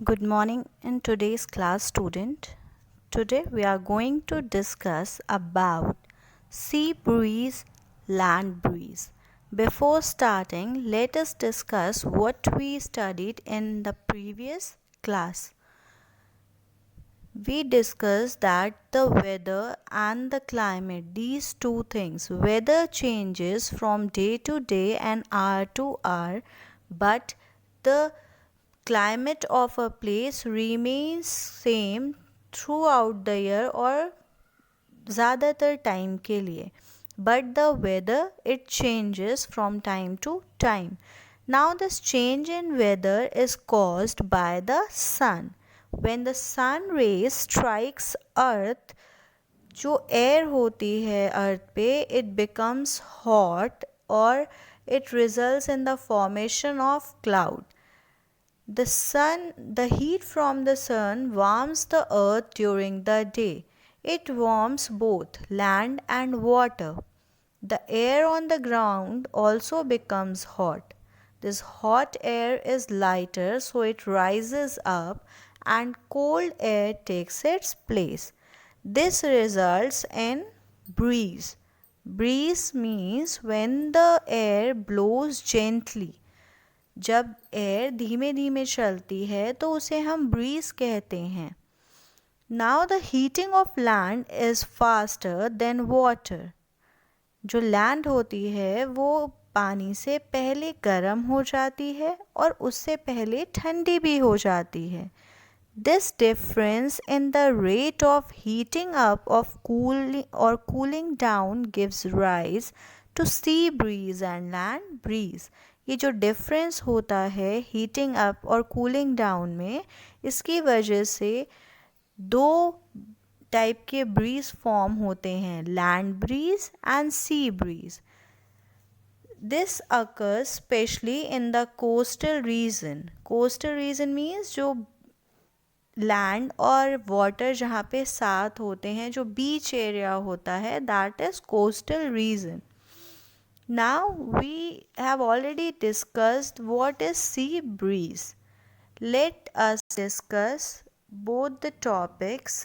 Good morning in today's class, student. Today we are going to discuss about sea breeze, land breeze. Before starting, let us discuss what we studied in the previous class. We discussed that the weather and the climate, these two things, weather changes from day to day and hour to hour, but the climate of a place remains same throughout the year और ज़्यादातर time के लिए, but the weather it changes from time to time. Now this change in weather is caused by the sun. When the sun rays strikes earth, जो air होती है अर्थ पे, it becomes hot or it results in the formation of cloud. The heat from the sun warms the earth during the day. It warms both land and water. The air on the ground also becomes hot. This hot air is lighter, so it rises up and cold air takes its place. This results in breeze. Breeze means when the air blows gently. जब air धीमे धीमे चलती है तो उसे हम bridge कहते हैं. Now the heating of land is faster than water. जो लैंड होती है वो पानी से पहले गर्म हो जाती है और उससे पहले ठंडी भी हो जाती है. This difference in the rate of heating up of cooling down gives rise to sea breeze and land breeze. ये जो डिफरेंस होता है हीटिंग अप और कूलिंग डाउन में, इसकी वजह से दो टाइप के ब्रीज फॉर्म होते हैं, land breeze and sea breeze. This occurs specially in the coastal region. Coastal region means जो लैंड और वाटर जहाँ पे साथ होते हैं, जो बीच एरिया होता है, that is coastal region. Now we have already discussed what is sea breeze. Let us discuss both the topics.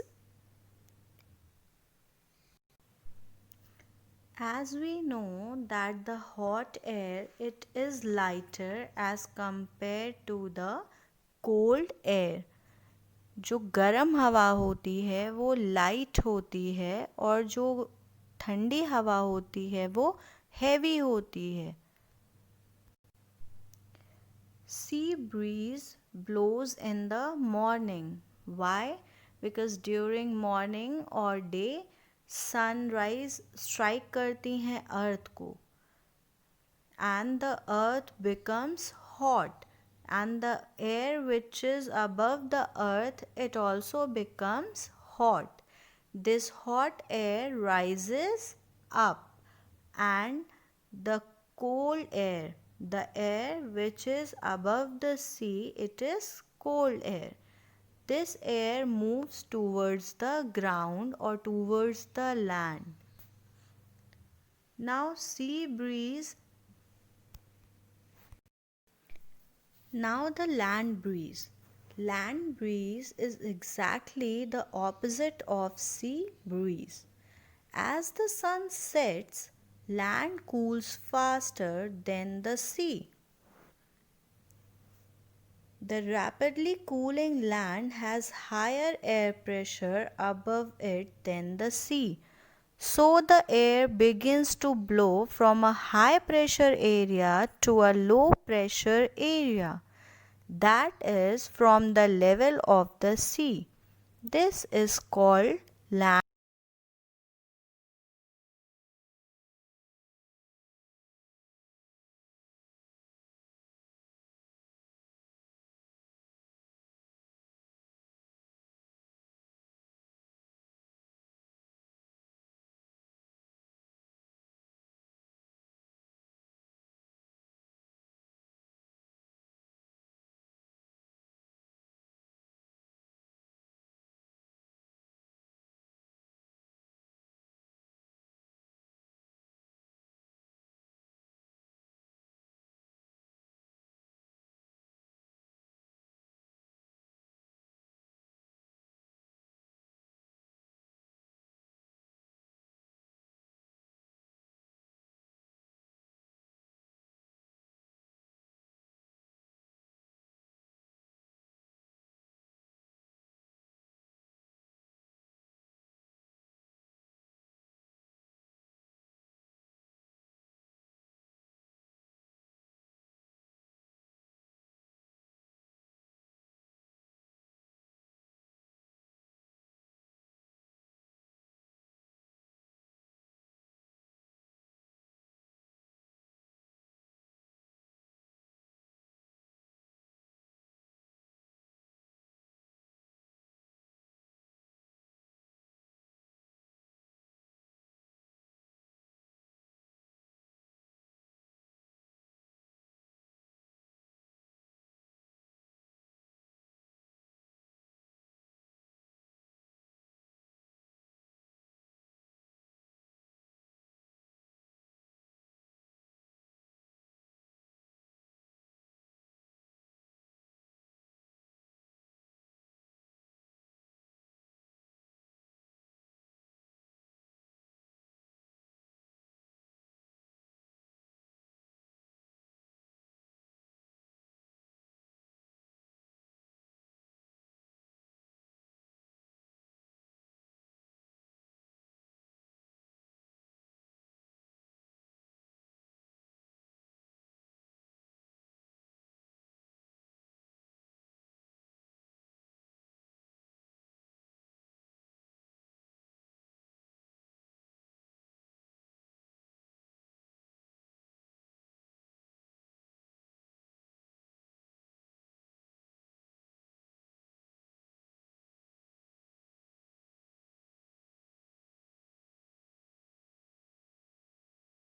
As we know that the hot air it is lighter as compared to the cold air. जो गर्म हवा होती है वो light होती है और जो ठंडी हवा होती है वो हैवी होती है. Sea breeze blows in the morning. Why? Because during morning or day sunrise strike करती हैं अर्थ को and the earth becomes hot and the air which is above the earth it also becomes hot. This hot air rises up and the cold air, the air which is above the sea, it is cold air. This air moves towards the ground or towards the land. Now now the land breeze. Land breeze is exactly the opposite of sea breeze. As the sun sets, land cools faster than the sea. The rapidly cooling land has higher air pressure above it than the sea. So the air begins to blow from a high pressure area to a low pressure area. That is from the level of the sea. This is called land